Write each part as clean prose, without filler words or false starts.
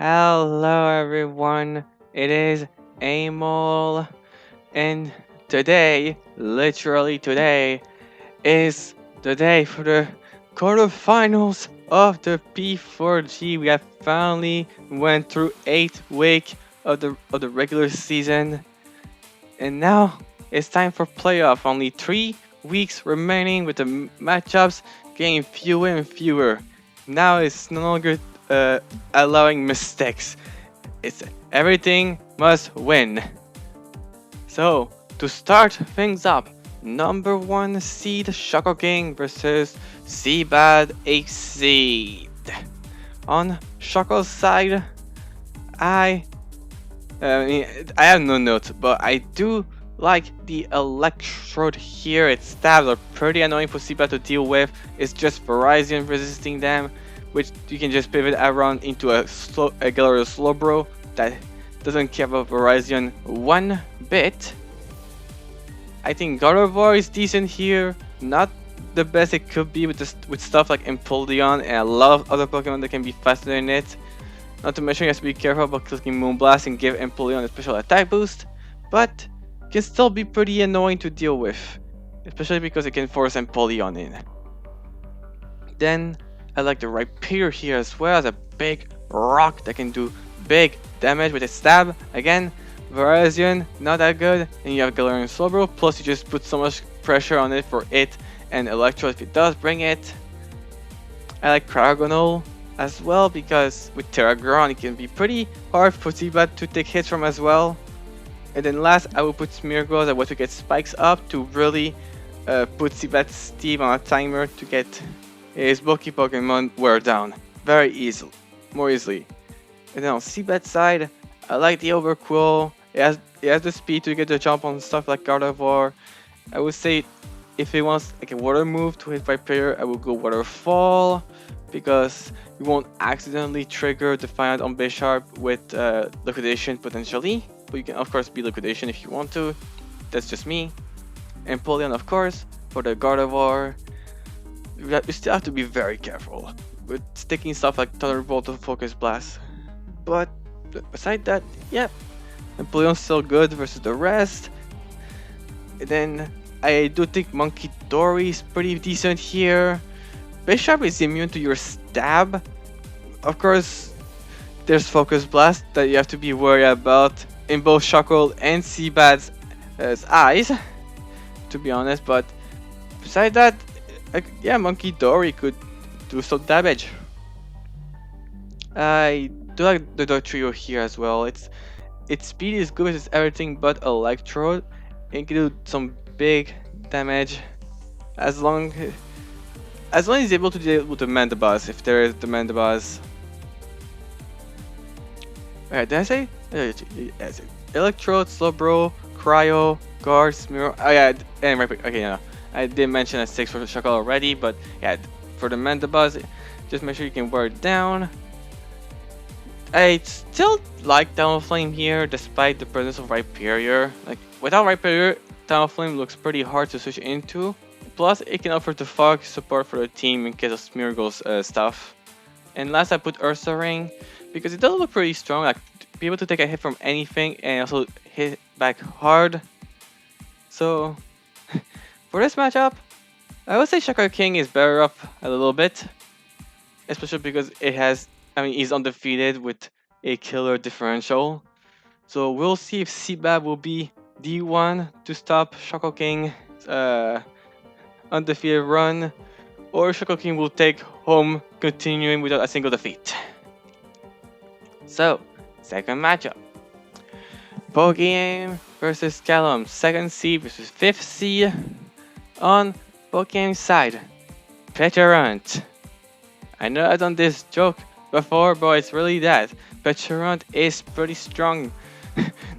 Hello everyone, it is Aimel, and today, literally today, is the day for the quarterfinals of the P4G. We have finally went through 8 weeks of the regular season, and now it's time for playoff. Only 3 weeks remaining, with the matchups getting fewer and fewer. Now it's no longer allowing mistakes. It's everything must win. So, to start things up, number 1 seed Shako King versus Seabad Exceed. On Shako's side, I mean, I have no notes, but I do like the electrode here. Its stabs are pretty annoying for Seabad to deal with. It's just Verizon resisting them, which you can just pivot around into a Gallery Slowbro that doesn't care about Verizon one bit. I think Gardevoir is decent here, not the best it could be with stuff like Empoleon and a lot of other Pokemon that can be faster than it. Not to mention you have to be careful about clicking Moonblast and give Empoleon a special attack boost, but can still be pretty annoying to deal with, especially because it can force Empoleon in. Then I like the Rhyperior here as well as a big rock that can do big damage with its stab. Again, Verizon, not that good, and you have Galarian Slowbro, plus you just put so much pressure on it for it and Electro if it does bring it. I like Cryogonal as well because with Terragon it can be pretty hard for Seabad to take hits from as well. And then last I will put Smeargle as a way to get spikes up to really put Seabad's Steve on a timer to get his bulky Pokemon wear down very easily, more easily. And then on Seabad's side, I like the Overqwil. It has the speed to get the jump on stuff like Gardevoir. I would say if it wants like a water move to hit Rhyperior, I will go Waterfall because you won't accidentally trigger Defiant on Bisharp with Liquidation potentially. But you can of course be Liquidation if you want to. That's just me. And Empoleon of course for the Gardevoir. You still have to be very careful with sticking stuff like Thunderbolt or Focus Blast. But beside that, yeah, Empoleon's still good versus the rest. And then I do think Monkey Dory is pretty decent here. Bisharp is immune to your stab. Of course, there's Focus Blast that you have to be worried about in both Shuckle and Seabad's eyes, to be honest. But besides that, yeah, Monkey Dory could do some damage. I do like the Dog Trio here as well. Its speed is good with everything but Electrode. It can do some big damage as long as it's able to deal with the Mandibuzz, if there is the Mandibuzz. Alright, did I say? Yes. Electrode, Slowbro, Cryo, Guard, Smear. Oh yeah, and right. Okay, yeah. I did mention a 6 for Shuckle already, but yeah, for the Mandibuzz, just make sure you can wear it down. I still like Talonflame here, despite the presence of Rhyperior. Like, without Rhyperior, Talonflame looks pretty hard to switch into. Plus, it can offer the Fog support for the team in case of Smeargle's stuff. And last, I put Ursaring, because it does look pretty strong, like, be able to take a hit from anything and also hit back hard. So, for this matchup, I would say Shaka King is better up a little bit. Especially because he's undefeated with a killer differential. So we'll see if Seabad will be the one to stop Shako King's undefeated run, or Shako King will take home continuing without a single defeat. So, second matchup. Pokemon versus Callum, 2nd seed versus 5th seed. On Pokemon's side, Petarant. I know I've done this joke before, but it's really that. Petarant is pretty strong.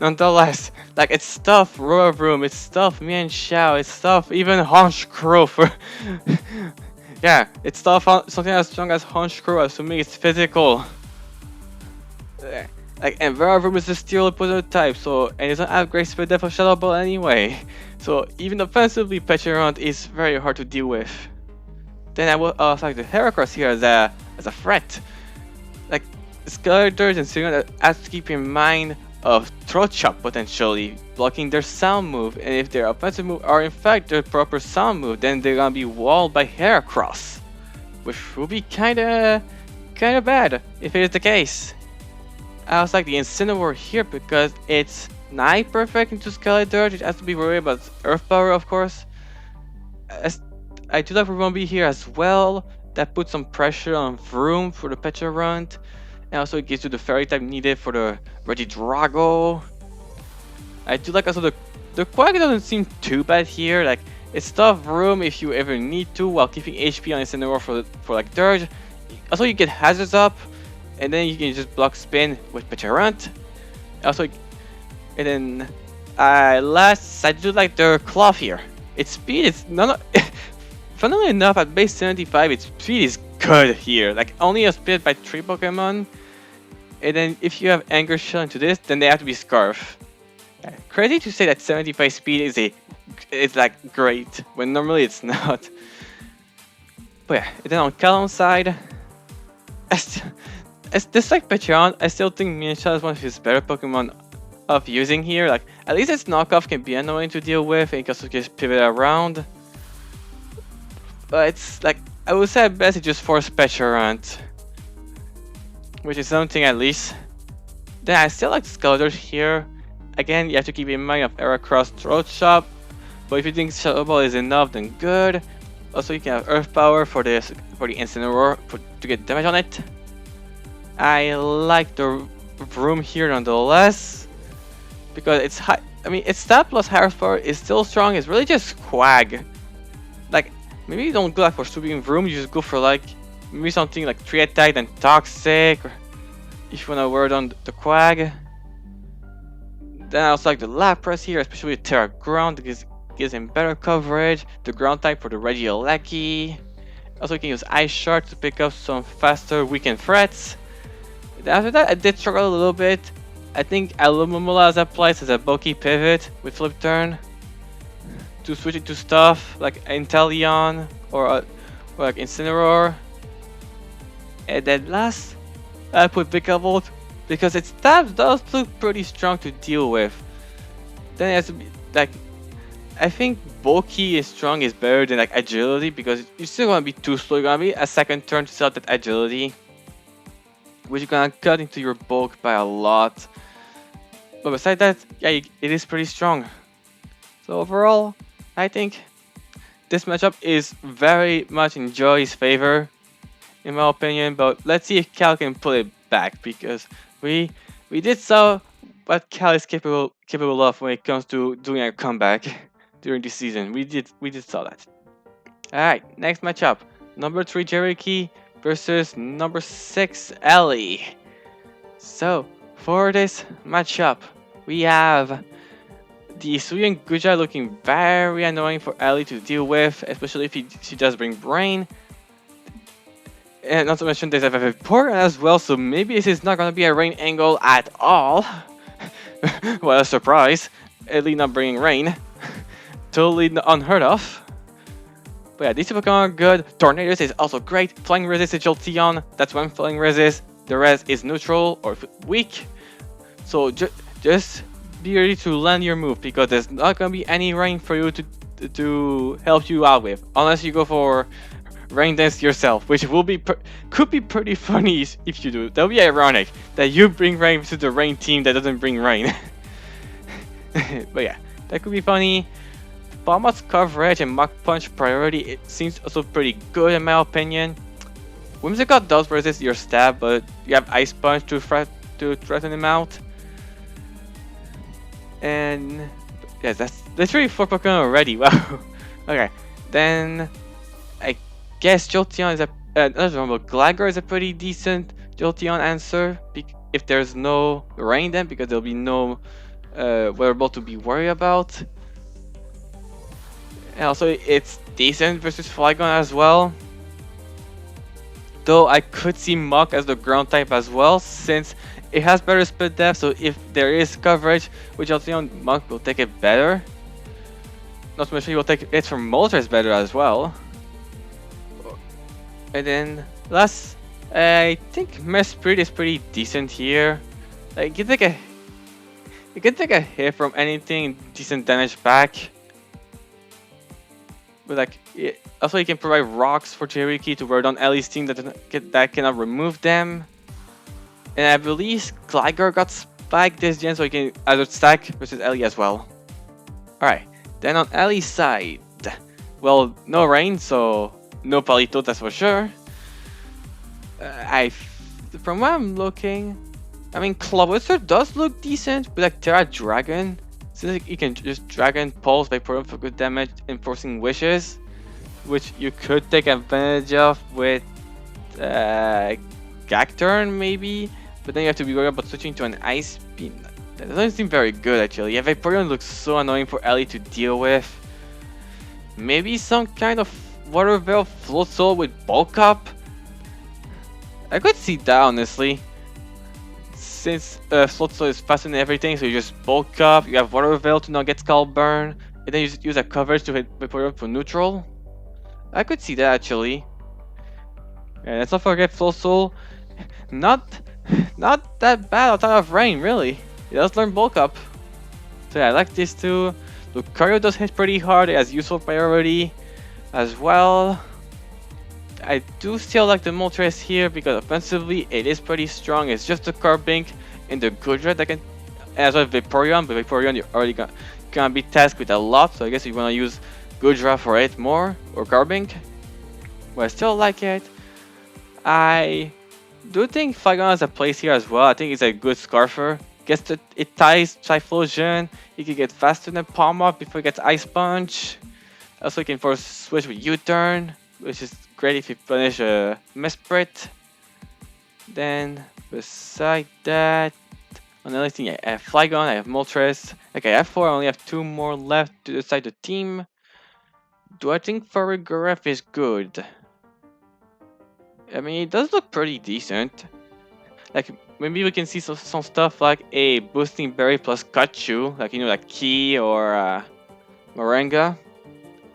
Nonetheless, like it's stuff Room, it's stuff Mian Xiao, it's stuff even Honchkrow for yeah, it's stuff something as strong as Honchkrow, assuming it's physical. Like, and Room is a steel opposite type, so and it's not have great speed depth of Shadow Ball anyway. So even offensively, Petarant is very hard to deal with. Then I will select the Heracross here as a threat. Like, Skeletors and Signal have to keep in mind of Throat Chop potentially blocking their sound move, and if their offensive move are in fact their proper sound move, then they're gonna be walled by Heracross, which will be kinda bad if it is the case. I also like the Incineroar here because it's not perfect into Skeletor. It has to be worried about Earth Power, of course. As I do like Ruby here as well. That puts some pressure on Vroom for the Pecha Runt. And also it gives you the Fairy type needed for the Regidrago. I do like also the Quack doesn't seem too bad here. Like it's tough room if you ever need to while keeping HP on Incineroar for like Dirge. Also you get hazards up, and then you can just block spin with Pecharunt. Also, and then last I do like the Klawf here. Its speed is not. Funnily enough, at base 75, its speed is good here. Like only a speed by 3 Pokemon. And then if you have Anger Shell into this, then they have to be Scarf. Crazy to say that 75 speed is like great when normally it's not. But yeah, and then on Callum's side, as just like Pecharon, I still think Mienshao is one of his better Pokemon of using here. Like at least its knockoff can be annoying to deal with, and you can also just pivot around. But it's like I would say at best it just force Pecharunt, which is something at least. Then I still like Skeletor here. Again, you have to keep in mind of Heracross Throat Chop, but if you think Shadow Ball is enough, then good. Also, you can have Earth Power for the Incineroar to get damage on it. I like the room here nonetheless because it's high. I mean, its stat plus higher power is still strong. It's really just Quag. Like maybe you don't go like for sweeping room. You just go for like maybe something like 3 attack then Toxic. Or if you wanna word on the Quag. Then I also like the Lapras here, especially with Terra Ground because it gives him better coverage. The Ground type for the Regieleki. Also, you can use Ice Shard to pick up some faster weakened threats. After that, I did struggle a little bit. I think Alumamula applies as a bulky pivot with Flip Turn to switch it to stuff like Inteleon or like Incineroar. And then last, I put Vikavolt because its stabs does look pretty strong to deal with. Then it has to be like, I think bulky and strong is better than like agility because you're still gonna be too slow. You're gonna be a second turn to set that agility, which you're gonna cut into your bulk by a lot. But besides that, yeah, it is pretty strong. So overall, I think this matchup is very much in Joey's favor, in my opinion. But let's see if Cal can pull it back because we did saw what Cal is capable of when it comes to doing a comeback during this season. We did saw that. All right, next matchup: number 3 Cherokee versus number 6 Ellie. So for this matchup, we have the Suyan Guja looking very annoying for Ellie to deal with, especially if she does bring Brain. And not to mention there's a Vaporeon as well, so maybe this is not gonna be a rain angle at all. What a surprise! Ellie not bringing rain. Totally unheard of. But yeah, these Pokemon are good. Tornadus is also great. Flying Resist is Jolteon. That's one Flying Resist. The rest is neutral or weak. So just be ready to land your move because there's not gonna be any rain for you to help you out with, unless you go for Rain Dance yourself, which will be could be pretty funny if you do. That'll be ironic that you bring rain to the rain team that doesn't bring rain. But yeah, that could be funny. Palma's coverage and Mach Punch priority, it seems also pretty good in my opinion. Whimsicott does resist your stab, but you have Ice Punch to threaten him out. And yeah, that's literally 4 Pokemon already. Wow. Okay, then I guess Jolteon is Gligar is a pretty decent Jolteon answer if there's no rain then, because there'll be no wearable to be worried about. And also it's decent versus Flygon as well. Though I could see Mach as the ground type as well, since it has better split depth, so if there is coverage with Jolteon, Mach will take it better. Not to mention he will take it from Moltres better as well. And then last, I think Mesprit is pretty decent here. Like you can take a hit from anything, decent damage back. But also you can provide rocks for Cherokee to wear down Ellie's team that cannot remove them. And I believe Gligar got spiked this gen, so he can either stack versus Ellie as well. Alright, then on Ellie's side, well, no rain, so no Palito, that's for sure. From what I'm looking, I mean, Klawf does look decent, but like Terra Dragon, since like, you can just Dragon Pulse by putting for good damage, enforcing wishes, which you could take advantage of with Gacturn maybe, but then you have to be worried about switching to an Ice Beam. That doesn't seem very good actually. Yeah, Vaporeon looks so annoying for Ellie to deal with. Maybe some kind of Water Veil Float Soul with Bulk Up? I could see that honestly. Since Float Soul is faster than everything, so you just Bulk Up, you have Water Veil to not get Skull Burn, and then you just use that coverage to hit Vaporeon for neutral. I could see that actually. And let's not forget Float Soul. Not that bad outside of rain, really. It does learn Bulk Up. So yeah, I like this too. Lucario does hit pretty hard, it has useful priority as well. I do still like the Moltres here because offensively it is pretty strong. It's just the Carbink and the Goodra that can, as well as Vaporeon, but Vaporeon you're already gonna be tasked with a lot, so I guess you wanna use Goodra for it more, or Carbink. But I still like it. I do think Flygon has a place here as well. I think it's a good Scarfer. Gets that it ties Typhlosion. He can get faster than Palm Off before he gets Ice Punch. Also, you can force switch with U-Turn, which is great if you punish a Mesprit. Then, beside that, another thing, I have Flygon, I have Moltres. Okay, I have 4, I only have 2 more left to decide the team. Do I think Farigiraf is good? I mean, it does look pretty decent. Like, maybe we can see some stuff like a boosting berry plus Kachu, like, you know, like Key or Moringa.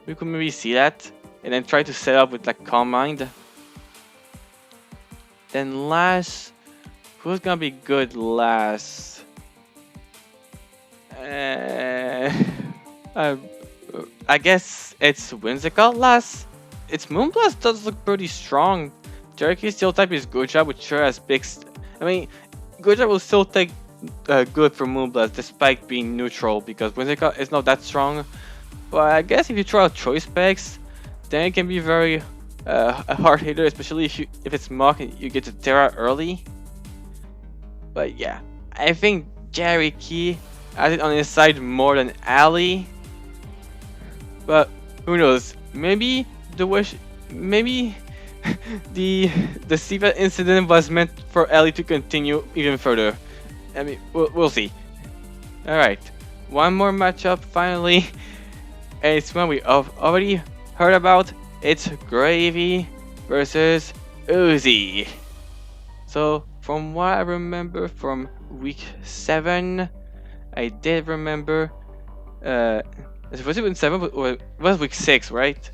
We could maybe see that, and then try to set up with like Calm Mind. Then last, who's gonna be good last? I guess it's Whimsicott last. Its Moonblast does look pretty strong. Cherokee Steel type is Goodra, which sure has big. I mean, Goodra will still take good for Moonblast despite being neutral because Whimsicott is not that strong. But I guess if you try out choice specs, then it can be very a hard hitter, especially if it's Mach and you get to Terra early. But yeah, I think Cherokee has it on his side more than Ali. But who knows? Maybe maybe the Siva incident was meant for Ellie to continue even further. I mean, we'll see. All right, one more matchup finally. And it's one we already heard about. It's Gravy versus Uzi. So from what I remember from week 7, I did remember. Was it week 7? Or it was week 6, right?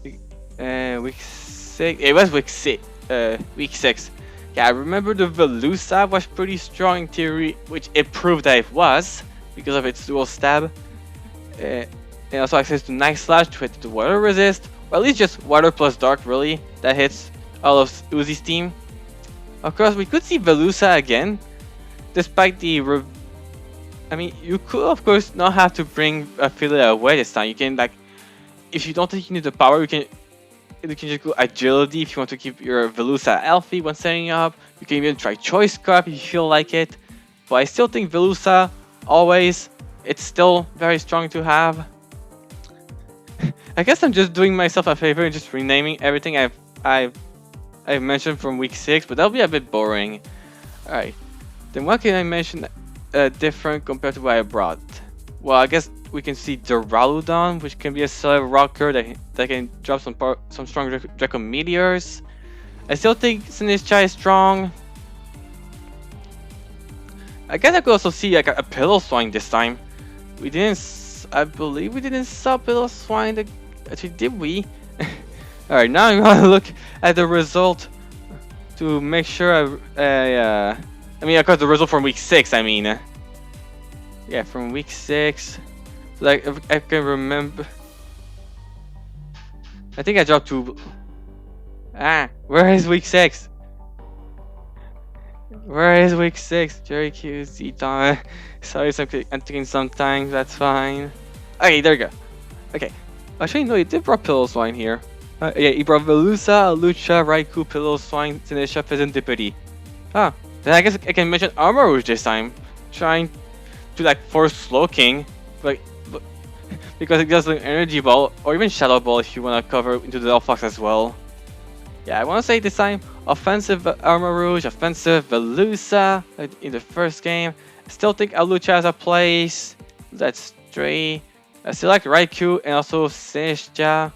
Week 6. It was week 6. Week 6. Yeah, I remember the Velusa was pretty strong in theory, which it proved that it was because of its dual stab. And also access to Night Slash to hit the water resist, or at least just water plus dark really, that hits all of Uzi's team. Of course, we could see Velusa again, despite the I mean, you could of course not have to bring Affiliate away this time. You can like, if you don't think you need the power, you can just go Agility if you want to keep your Velusa healthy when setting up. You can even try Choice Scarf if you feel like it. But I still think Velusa, always, it's still very strong to have. I guess I'm just doing myself a favor and just renaming everything I've mentioned from week 6, but that'll be a bit boring. Alright, then what can I mention different compared to what I brought? Well, I guess we can see Duraludon, which can be a solid rocker that can drop some strong Draco Meteors. I still think Sinistcha is strong. I guess I could also see like a Pillow-Swine this time. I believe we didn't saw Pillow-Swine. Actually, did we? Alright, now I'm gonna look at the result to make sure I mean, of course, the result from week 6, I mean. Yeah, from week 6. Like, if I can remember. I think I dropped 2. Where is week 6? Where is week 6? Jerry Q, Z-Don. Sorry, I'm taking some time, that's fine. Okay, there we go. Okay. Actually, no, he did brought Pillow-Swine here. Yeah, he brought Velusa, Lucha, Raikou, Pillow-Swine, Tanisha, Pheasant, Dippity. Ah, then I guess I can mention Armor Rouge this time. Trying to like force Slowking, but because it does like Energy Ball or even Shadow Ball if you want to cover into the Delphox as well. Yeah, I want to say this time offensive Armor Rouge, offensive Velusa in the first game. I still think Alucha has a place. That's 3. I still like Raikou and also Sinistcha.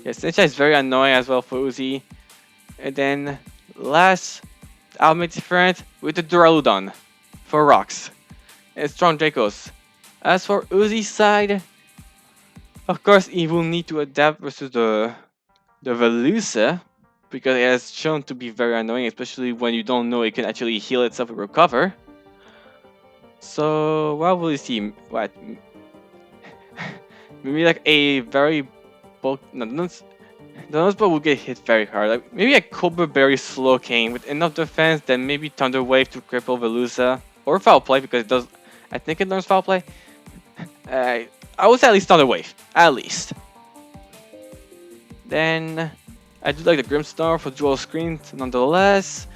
Yeah, Sinistcha is very annoying as well for Uzi. And then last, I'll make different with the Duraludon for rocks and strong Dracos. As for Uzi's side, of course he will need to adapt versus the Velusa because it has shown to be very annoying, especially when you don't know it can actually heal itself and recover. So what will you see? What? Maybe like a very bulk. No, the Nuzlocke will get hit very hard. Like maybe a Cobra Berry Slowking with enough defense, then maybe Thunder Wave to cripple Velusa or Foul Play because it does. I think it learns Foul Play. I would say at least Thunder Wave, at least. Then I do like the Grimmsnarl for dual screens nonetheless.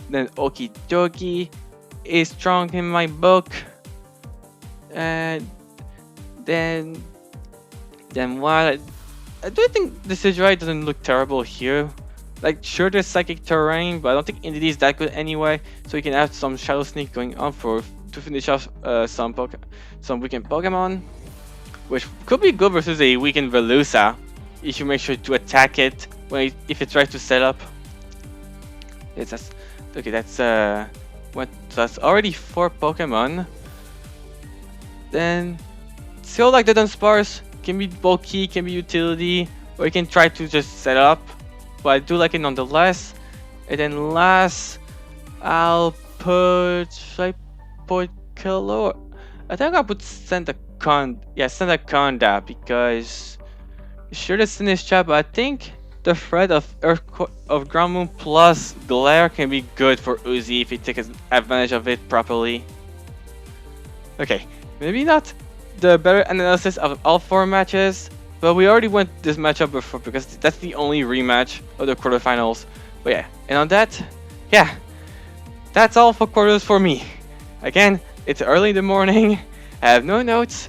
Then Okie Dokie is strong in my book. And then what? I do think the Sidrai doesn't look terrible here. Like, sure, there's Psychic Terrain, but I don't think Entity is that good anyway. So you can have some Shadow Sneak going on to finish off some weakened Pokemon, which could be good versus a weakened Velusa if you make sure to attack it if it tries to set up. Yes, that's already 4 Pokemon. Then still like the Dunsparce. Can be bulky, can be utility, or you can try to just set up. But I do like it nonetheless. And then last, I'll put. Should I put Kilo? I think I'll put Sendaconda because sure the Sinistcha, but I think the threat of Ground Moon plus Glare can be good for Uzi if he takes advantage of it properly. Okay, maybe not the better analysis of all 4 matches, but we already went this matchup before because that's the only rematch of the quarterfinals. But yeah, and on that, yeah, that's all for quarters for me. Again, it's early in the morning, I have no notes,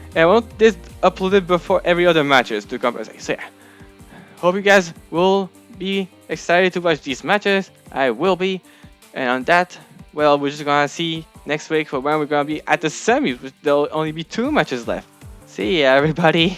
and I want this uploaded before every other matches to compensate. So yeah, hope you guys will be excited to watch these matches. I will be, and on that, well, we're just gonna see next week for when we're gonna be at the semis, which there'll only be 2 matches left. See ya, everybody.